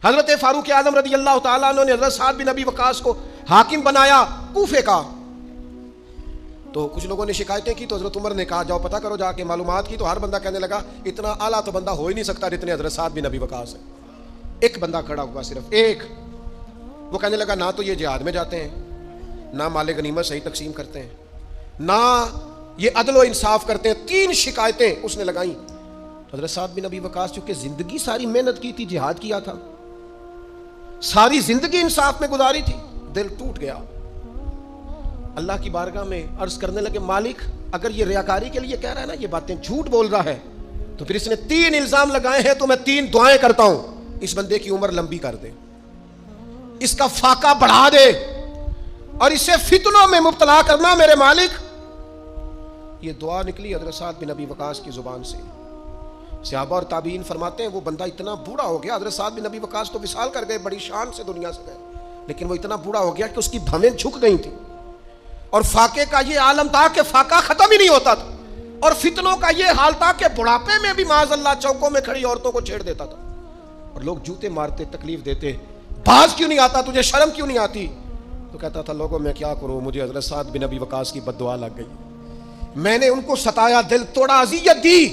حضرت فاروق اعظم رضی اللہ تعالیٰ عنہ نے حضرت سعد بن ابی وقاص کو حاکم بنایا کوفے کا. تو کچھ لوگوں نے شکایتیں کی تو حضرت عمر نے کہا جاؤ پتہ کرو جا کے. معلومات کی تو ہر بندہ کہنے لگا اتنا اعلیٰ تو بندہ ہو ہی نہیں سکتا جتنے حضرت سعد بن ابی وقاص ہے. ایک بندہ کھڑا ہوا صرف ایک. وہ کہنے لگا نہ تو یہ جہاد میں جاتے ہیں, نہ مال غنیمت صحیح تقسیم کرتے ہیں, نہ یہ عدل و انصاف کرتے ہیں. 3 شکایتیں اس نے لگائیں. حضرت سعد بن ابی وقاص چونکہ زندگی ساری محنت کی تھی, جہاد کیا تھا, ساری زندگی انصاف میں گزاری تھی, دل ٹوٹ گیا. اللہ کی بارگاہ میں عرض کرنے لگے مالک اگر یہ ریاکاری کے لیے کہہ رہا ہے نا, یہ باتیں جھوٹ بول رہا ہے, تو پھر اس نے 3 الزام لگائے ہیں تو میں 3 دعائیں کرتا ہوں اس بندے کی عمر لمبی کر دے, اس کا فاقہ بڑھا دے, اور اسے فتنوں میں مبتلا کرنا میرے مالک. یہ دعا نکلی حضرت سعد بن ابی وقاص کی زبان سے. صحابہ اور تابعین فرماتے ہیں وہ بندہ اتنا بوڑھا ہو گیا, حضرت سعد بن ابی وقاص تو وصال کر گئے, بڑی شان سے دنیا سے گئے, لیکن وہ اتنا بوڑھا ہو گیا کہ اس کی بھویں جھک گئی تھیں, اور فاقے کا یہ عالم تھا کہ فاقہ ختم ہی نہیں ہوتا تھا, اور فتنوں کا یہ حال تھا کہ بڑھاپے میں بھی معاذ اللہ چوکوں میں کھڑی عورتوں کو چھیڑ دیتا تھا, اور لوگ جوتے مارتے, تکلیف دیتے, باز کیوں نہیں آتا, تجھے شرم کیوں نہیں آتی؟ تو کہتا تھا لوگوں میں کیا کروں, مجھے حضرت سعد بن ابی وقاص کی بد دعا لگ گئی, میں نے ان کو ستایا, دل توڑا, اذیت دی,